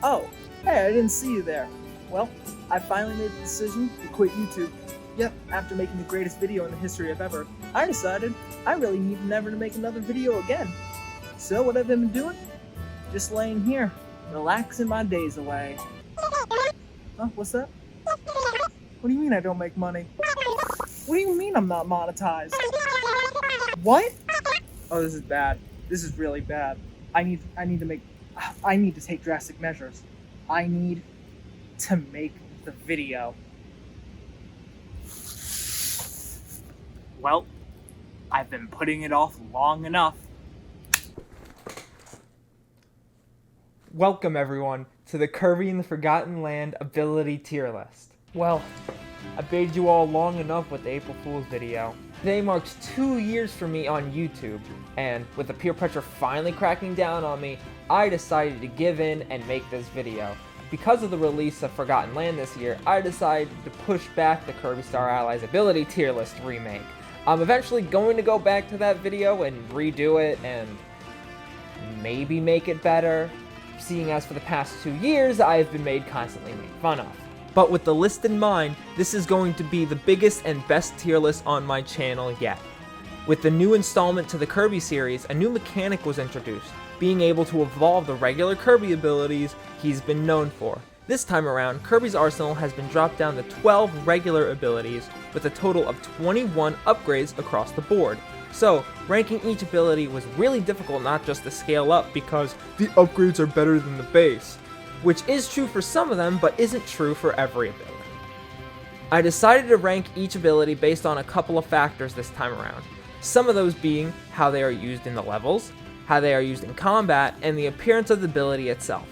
Oh, hey, I didn't see you there. Well, I finally made the decision to quit YouTube. Yep, after making the greatest video in the history of ever, I decided I really need never to make another video again. So what have I been doing? Just laying here, relaxing my days away. Huh, what's that? What do you mean I don't make money? What do you mean I'm not monetized? What? Oh, this is bad. This is really bad. I need to take drastic measures. I need to make the video. Well, I've been putting it off long enough. Welcome everyone to the Kirby in the Forgotten Land ability tier list. Well, I baited you all long enough with the April Fool's video. Today marks 2 years for me on YouTube, and with the peer pressure finally cracking down on me, I decided to give in and make this video. Because of the release of Forgotten Land this year, I decided to push back the Kirby Star Allies ability tier list remake. I'm eventually going to go back to that video and redo it and maybe make it better, seeing as for the past 2 years I have been constantly made fun of. But with the list in mind, this is going to be the biggest and best tier list on my channel yet. With the new installment to the Kirby series, a new mechanic was introduced, being able to evolve the regular Kirby abilities he's been known for. This time around, Kirby's arsenal has been dropped down to 12 regular abilities with a total of 21 upgrades across the board. So, ranking each ability was really difficult not just to scale up because the upgrades are better than the base, which is true for some of them but isn't true for every ability. I decided to rank each ability based on a couple of factors this time around. Some of those being how they are used in the levels, how they are used in combat, and the appearance of the ability itself.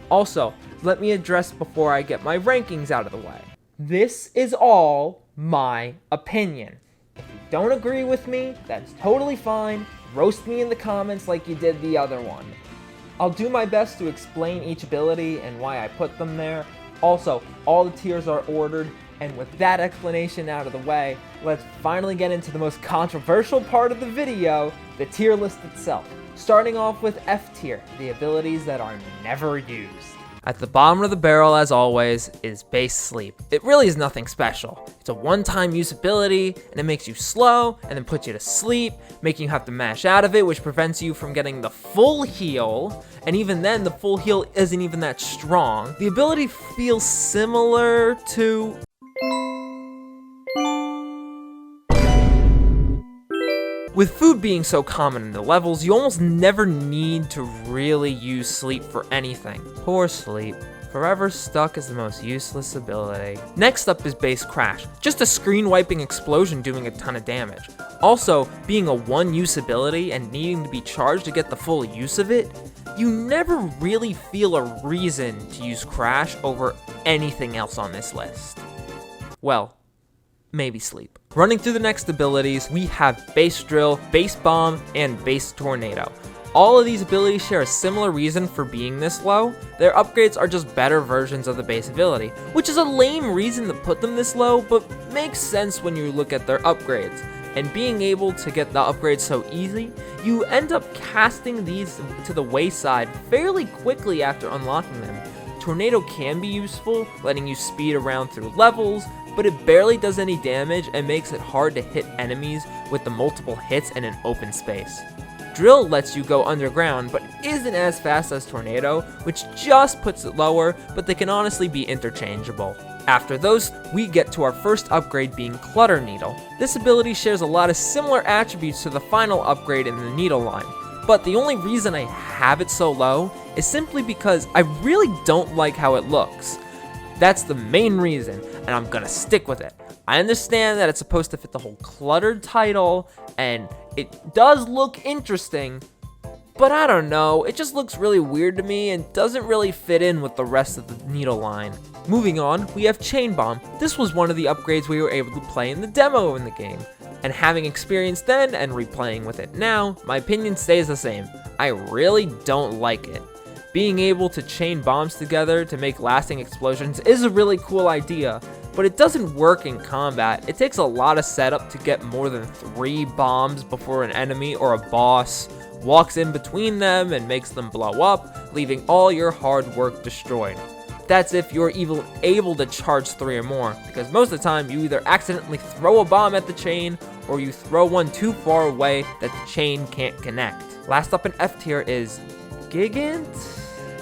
Also, let me address before I get my rankings out of the way. This is all my opinion. If you don't agree with me, that's totally fine. Roast me in the comments like you did the other one. I'll do my best to explain each ability and why I put them there. Also, all the tiers are ordered, and with that explanation out of the way, let's finally get into the most controversial part of the video, the tier list itself. Starting off with F tier, the abilities that are never used. At the bottom of the barrel, as always, is base sleep. It really is nothing special. It's a one-time use ability, and it makes you slow, and then puts you to sleep, making you have to mash out of it, which prevents you from getting the full heal, and even then, the full heal isn't even that strong. The ability feels similar to... With food being so common in the levels, you almost never need to really use sleep for anything. Poor sleep. Forever stuck is the most useless ability. Next up is base crash. Just a screen wiping explosion doing a ton of damage. Also, being a one-use ability and needing to be charged to get the full use of it, you never really feel a reason to use crash over anything else on this list. Well, maybe sleep. Running through the next abilities, we have Base Drill, Base Bomb, and Base Tornado. All of these abilities share a similar reason for being this low. Their upgrades are just better versions of the base ability, which is a lame reason to put them this low, but makes sense when you look at their upgrades. And being able to get the upgrades so easy, you end up casting these to the wayside fairly quickly after unlocking them. Tornado can be useful, letting you speed around through levels, but it barely does any damage and makes it hard to hit enemies with the multiple hits in an open space. Drill lets you go underground, but isn't as fast as Tornado, which just puts it lower, but they can honestly be interchangeable. After those, we get to our first upgrade being Clutter Needle. This ability shares a lot of similar attributes to the final upgrade in the Needle line, but the only reason I have it so low is simply because I really don't like how it looks. That's the main reason, and I'm gonna stick with it. I understand that it's supposed to fit the whole cluttered title, and it does look interesting, but I don't know, it just looks really weird to me and doesn't really fit in with the rest of the Needle line. Moving on, we have Chain Bomb. This was one of the upgrades we were able to play in the demo in the game, and having experienced then and replaying with it now, my opinion stays the same. I really don't like it. Being able to chain bombs together to make lasting explosions is a really cool idea, but it doesn't work in combat. It takes a lot of setup to get more than 3 bombs before an enemy or a boss walks in between them and makes them blow up, leaving all your hard work destroyed. That's if you're even able to charge 3 or more, because most of the time you either accidentally throw a bomb at the chain, or you throw one too far away that the chain can't connect. Last up in F tier is Gigant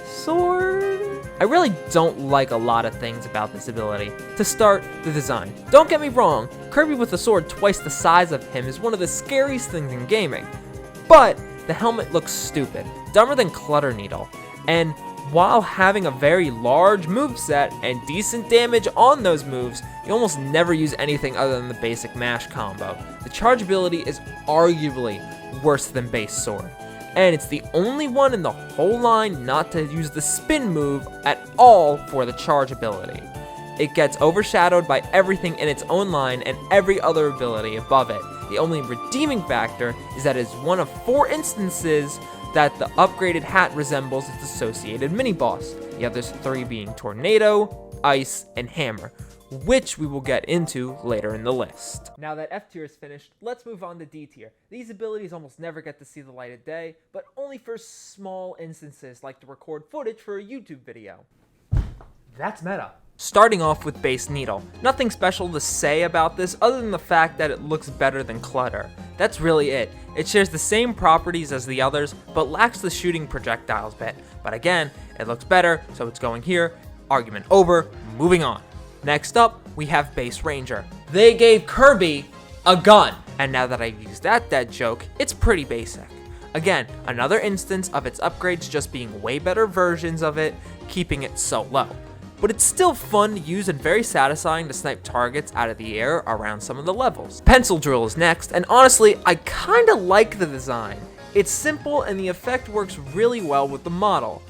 Sword? I really don't like a lot of things about this ability. To start, the design. Don't get me wrong, Kirby with a sword twice the size of him is one of the scariest things in gaming. But the helmet looks stupid, dumber than Clutter Needle, and while having a very large moveset and decent damage on those moves, you almost never use anything other than the basic mash combo. The charge ability is arguably worse than base sword, and it's the only one in the whole line not to use the spin move at all for the charge ability. It gets overshadowed by everything in its own line and every other ability above it. The only redeeming factor is that it's one of 4 instances that the upgraded hat resembles its associated mini-boss, the other 3 being Tornado, Ice, and Hammer, which we will get into later in the list. Now that F tier is finished, let's move on to D tier. These abilities almost never get to see the light of day, but only for small instances like to record footage for a YouTube video. That's meta. Starting off with Base Needle. Nothing special to say about this other than the fact that it looks better than Clutter. That's really it. It shares the same properties as the others, but lacks the shooting projectiles bit. But again, it looks better, so it's going here. Argument over, moving on. Next up, we have Base Ranger. They gave Kirby a gun. And now that I've used that dead joke, it's pretty basic. Again, another instance of its upgrades just being way better versions of it, keeping it so low. But it's still fun to use and very satisfying to snipe targets out of the air around some of the levels. Pencil Drill is next, and honestly, I kinda like the design. It's simple and the effect works really well with the model.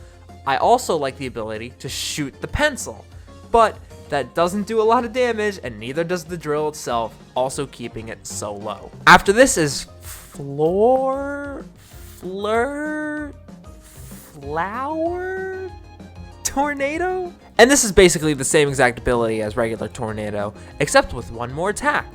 I also like the ability to shoot the pencil, but that doesn't do a lot of damage and neither does the drill itself, also keeping it so low. After this is Flower Tornado? And this is basically the same exact ability as regular Tornado, except with one more attack.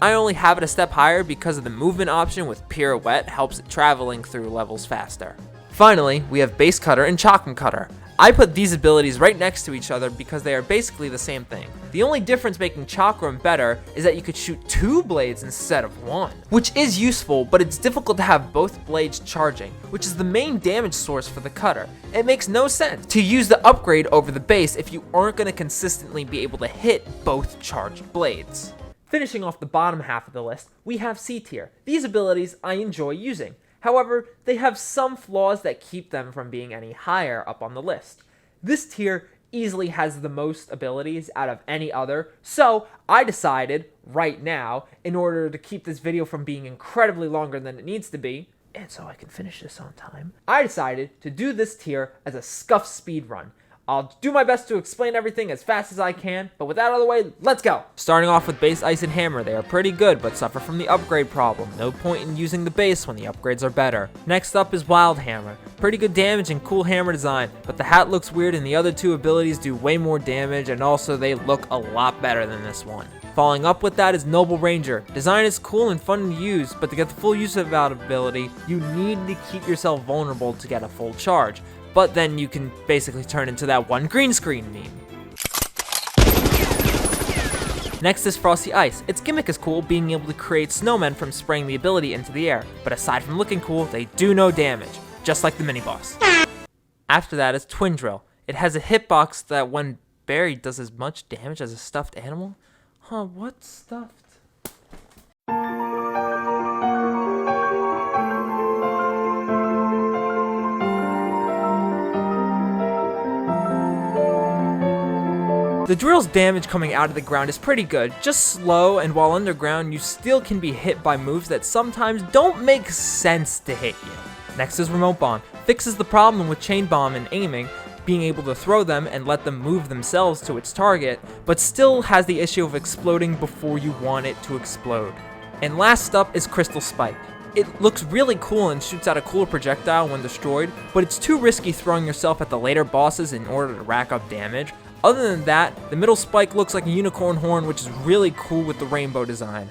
I only have it a step higher because of the movement option with Pirouette helps it traveling through levels faster. Finally, we have Base Cutter and Chakram Cutter. I put these abilities right next to each other because they are basically the same thing. The only difference making Chakram better is that you could shoot 2 blades instead of 1, which is useful, but it's difficult to have both blades charging, which is the main damage source for the cutter. It makes no sense to use the upgrade over the base if you aren't going to consistently be able to hit both charged blades. Finishing off the bottom half of the list, we have C tier. These abilities I enjoy using. However, they have some flaws that keep them from being any higher up on the list. This tier easily has the most abilities out of any other, so I decided right now, in order to keep this video from being incredibly longer than it needs to be, and so I can finish this on time, I decided to do this tier as a scuff speed run. I'll do my best to explain everything as fast as I can, but with that out of the way, let's go! Starting off with Base Ice and Hammer, they are pretty good, but suffer from the upgrade problem. No point in using the base when the upgrades are better. Next up is Wild Hammer. Pretty good damage and cool hammer design, but the hat looks weird and the other 2 abilities do way more damage, and also they look a lot better than this one. Following up with that is Noble Ranger. Design is cool and fun to use, but to get the full use of that ability, you need to keep yourself vulnerable to get a full charge. But then you can basically turn into that one green screen meme. Next is Frosty Ice. Its gimmick is cool, being able to create snowmen from spraying the ability into the air, but aside from looking cool, they do no damage, just like the mini-boss. After that is Twin Drill. It has a hitbox that when buried does as much damage as a stuffed animal? Huh, what's stuffed? The drill's damage coming out of the ground is pretty good, just slow, and while underground you still can be hit by moves that sometimes don't make sense to hit you. Next is Remote Bomb. Fixes the problem with Chain Bomb and aiming, being able to throw them and let them move themselves to its target, but still has the issue of exploding before you want it to explode. And last up is Crystal Spike. It looks really cool and shoots out a cooler projectile when destroyed, but it's too risky throwing yourself at the later bosses in order to rack up damage. Other than that, the middle spike looks like a unicorn horn, which is really cool with the rainbow design.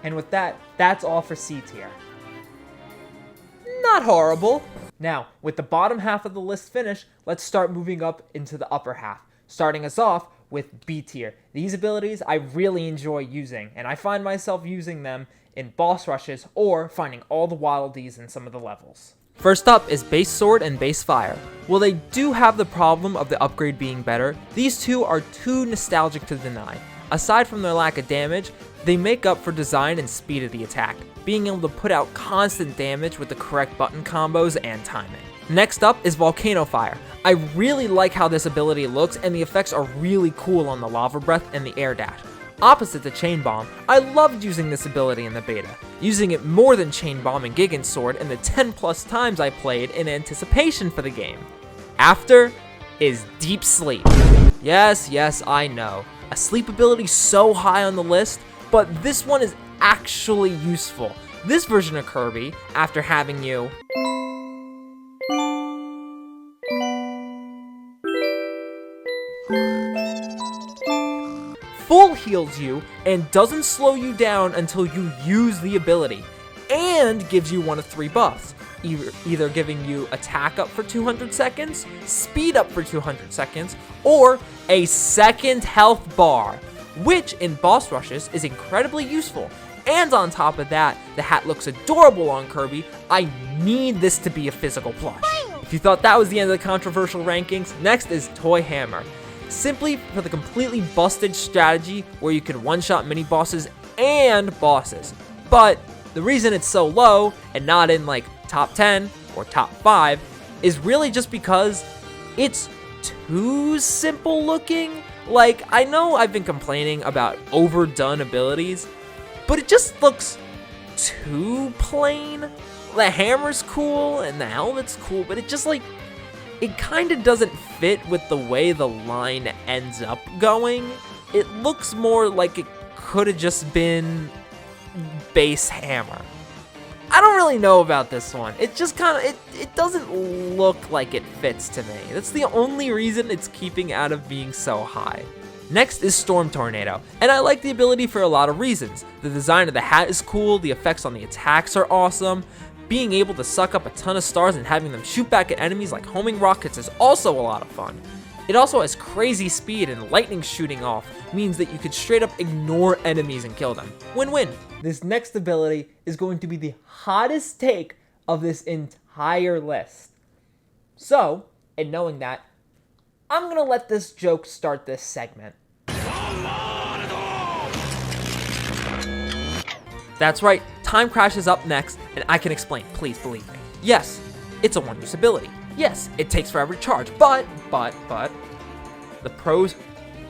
And with that, that's all for C tier. Not horrible. Now, with the bottom half of the list finished, let's start moving up into the upper half, starting us off with B tier. These abilities I really enjoy using, and I find myself using them in boss rushes or finding all the wildies in some of the levels. First up is base sword and base fire. While they do have the problem of the upgrade being better, these two are too nostalgic to deny. Aside from their lack of damage, they make up for design and speed of the attack, being able to put out constant damage with the correct button combos and timing. Next up is Volcano Fire. I really like how this ability looks, and the effects are really cool on the lava breath and the air dash. Opposite to Chain Bomb, I loved using this ability in the beta, using it more than Chain Bomb and Gigant Sword in the 10 plus times I played in anticipation for the game. After is Deep Sleep. Yes, I know. A sleep ability so high on the list, but this one is actually useful. This version of Kirby, after having you full heals you and doesn't slow you down until you use the ability, and gives you one of 3 buffs, either giving you attack up for 200 seconds, speed up for 200 seconds, or a second health bar, which in boss rushes is incredibly useful. And on top of that, the hat looks adorable on Kirby. I need this to be a physical plush. If you thought that was the end of the controversial rankings, next is Toy Hammer. Simply for the completely busted strategy where you can one-shot mini bosses and bosses. But the reason it's so low and not in like top 10 or top 5 is really just because it's too simple looking. Like, I know I've been complaining about overdone abilities, but it just looks too plain. The hammer's cool and the helmet's cool, but it just like, it kind of doesn't fit with the way the line ends up going. It looks more like it could have just been base hammer. I don't really know about this one. It just kind of, it doesn't look like it fits to me. That's the only reason it's keeping out of being so high. Next is Storm Tornado, and I like the ability for a lot of reasons. The design of the hat is cool, the effects on the attacks are awesome. Being able to suck up a ton of stars and having them shoot back at enemies like homing rockets is also a lot of fun. It also has crazy speed, and lightning shooting off means that you could straight up ignore enemies and kill them. Win-win. This next ability is going to be the hottest take of this entire list. So, in knowing that, I'm gonna let this joke start this segment. That's right, Time Crash is up next, and I can explain, please believe me. Yes, it's a one-use ability. Yes, it takes forever to charge, but, the pros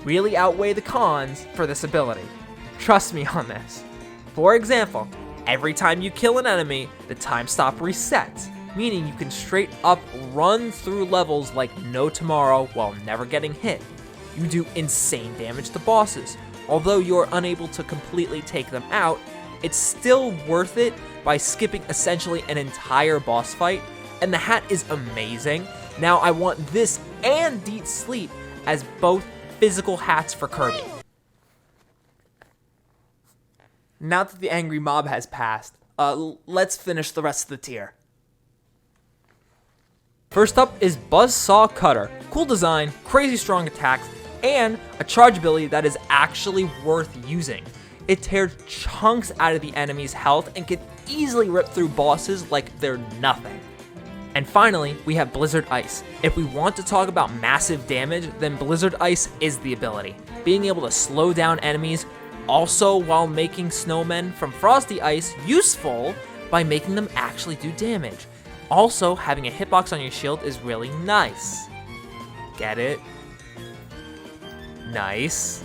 really outweigh the cons for this ability. Trust me on this. For example, every time you kill an enemy, the time stop resets, meaning you can straight up run through levels like no tomorrow while never getting hit. You do insane damage to bosses. Although you're unable to completely take them out, it's still worth it by skipping essentially an entire boss fight, and the hat is amazing. Now I want this and Deep Sleep as both physical hats for Kirby. Now that the angry mob has passed, let's finish the rest of the tier. First up is Buzzsaw Cutter. Cool design, crazy strong attacks, and a charge ability that is actually worth using. It tears chunks out of the enemy's health and can easily rip through bosses like they're nothing. And finally, we have Blizzard Ice. If we want to talk about massive damage, then Blizzard Ice is the ability. Being able to slow down enemies, also while making snowmen from frosty ice useful by making them actually do damage. Also, having a hitbox on your shield is really nice. Get it? Nice.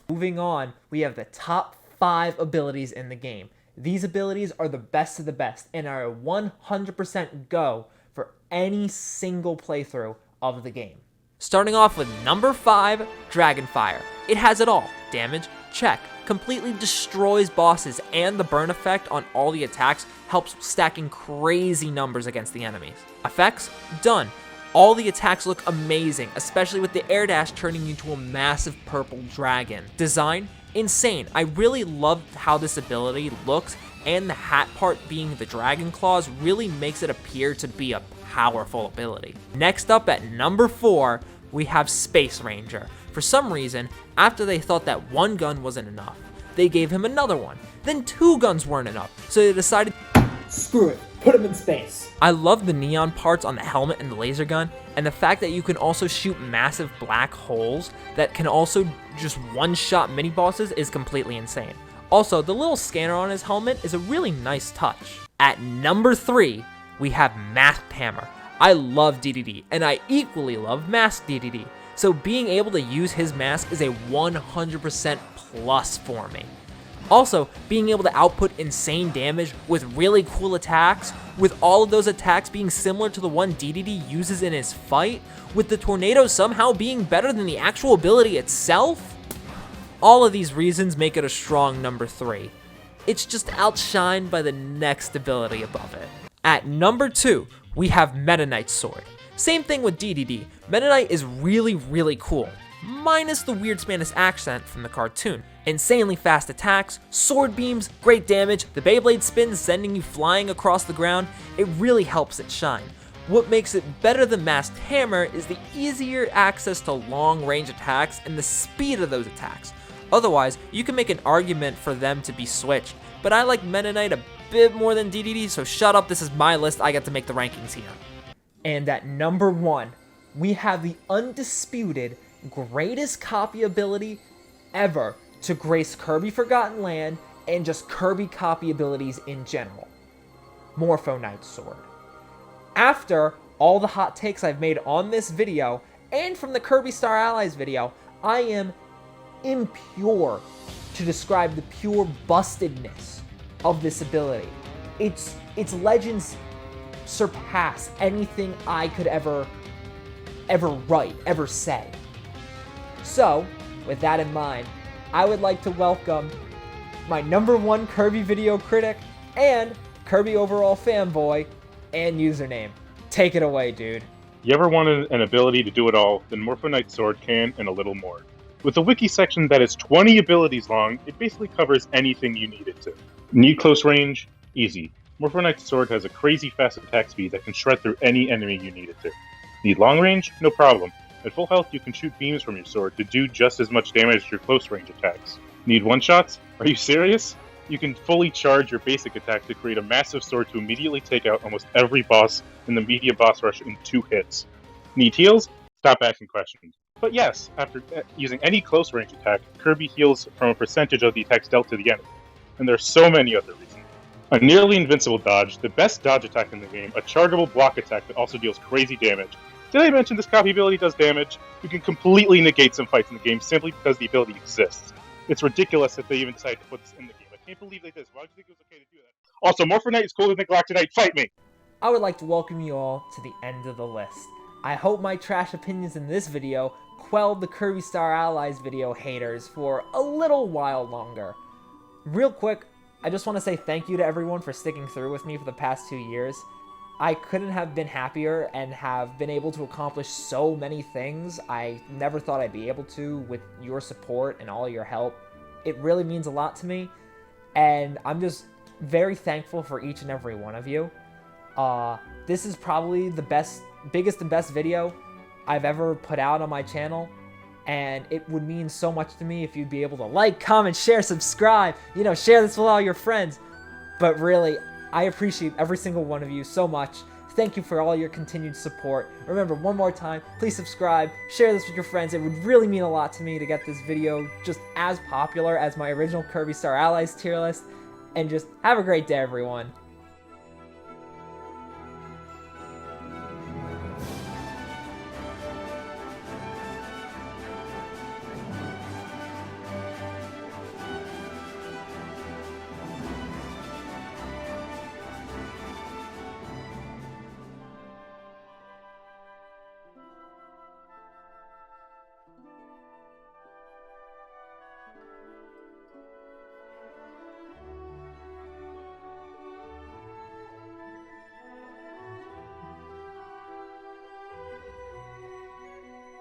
Moving on, we have the top 5 abilities in the game. These abilities are the best of the best and are a 100% go for any single playthrough of the game. Starting off with number 5, Dragonfire. It has it all. Damage, check. Completely destroys bosses, and the burn effect on all the attacks helps stacking crazy numbers against the enemies. Effects, done. All the attacks look amazing, especially with the air dash turning you into a massive purple dragon. Design, insane. I really love how this ability looks and the hat part being the dragon claws really makes it appear to be a powerful ability. Next up at number 4, we have Space Ranger. For some reason, after they thought that one gun wasn't enough, they gave him another one. Then 2 guns weren't enough, so they decided, Screw it, put him in space. I love the neon parts on the helmet and the laser gun, and the fact that you can also shoot massive black holes that can also just one-shot mini-bosses is completely insane. Also, the little scanner on his helmet is a really nice touch. At number 3, we have Masked Hammer. I love DeDeDe, and I equally love Masked DeDeDe, so being able to use his mask is a 100% plus for me. Also, being able to output insane damage with really cool attacks, with all of those attacks being similar to the one DeDeDe uses in his fight, with the tornado somehow being better than the actual ability itself, all of these reasons make it a strong number 3. It's just outshined by the next ability above it. At number 2, we have Meta Knight's Sword. Same thing with DeDeDe. Meta Knight is really cool, minus the weird Spanish accent from the cartoon. Insanely fast attacks, sword beams, great damage, the Beyblade spins sending you flying across the ground, it really helps it shine. What makes it better than Masked Hammer is the easier access to long range attacks and the speed of those attacks. Otherwise, you can make an argument for them to be switched, but I like Meta Knight a bit more than DeDeDe, so shut up, this is my list, I get to make the rankings here. And at number 1, we have the undisputed greatest copy ability ever to grace Kirby Forgotten Land and just Kirby copy abilities in general. Morpho Knight's Sword. After all the hot takes I've made on this video, and from the Kirby Star Allies video, I am impure to describe the pure bustedness of this ability. Its legends surpass anything I could ever write, ever say. So, with that in mind, I would like to welcome my number 1 Kirby video critic and Kirby overall fanboy and username. Take it away, dude. You ever wanted an ability to do it all, then Morpho Knight's Sword can, and a little more. With a wiki section that is 20 abilities long, it basically covers anything you need it to. Need close range? Easy. Morpho Knight's Sword has a crazy fast attack speed that can shred through any enemy you need it to. Need long range? No problem. At full health, you can shoot beams from your sword to do just as much damage as your close range attacks. Need one-shots? Are you serious? You can fully charge your basic attack to create a massive sword to immediately take out almost every boss in the media boss rush in 2 hits. Need heals? Stop asking questions. But yes, after using any close range attack, Kirby heals from a percentage of the attacks dealt to the enemy. And there are so many other reasons. A nearly invincible dodge, the best dodge attack in the game, a chargeable block attack that also deals crazy damage. Did I mention this copy ability does damage? You can completely negate some fights in the game simply because the ability exists. It's ridiculous that they even decided to put this in the game. I can't believe they did this. Why would you think it was okay to do that? Also, Morpho Knight is cooler than Galactonite. Fight me! I would like to welcome you all to the end of the list. I hope my trash opinions in this video quelled the Kirby Star Allies video haters for a little while longer. Real quick, I just want to say thank you to everyone for sticking through with me for the past 2 years. I couldn't have been happier and have been able to accomplish so many things I never thought I'd be able to with your support and all your help. It really means a lot to me, and I'm just very thankful for each and every one of you. This is probably the biggest and best video I've ever put out on my channel, and it would mean so much to me if you'd be able to like, comment, share, subscribe, share this with all your friends. But really, I appreciate every single one of you so much. Thank you for all your continued support. Remember, one more time, please subscribe, share this with your friends. It would really mean a lot to me to get this video just as popular as my original Kirby Star Allies tier list. And just have a great day, everyone.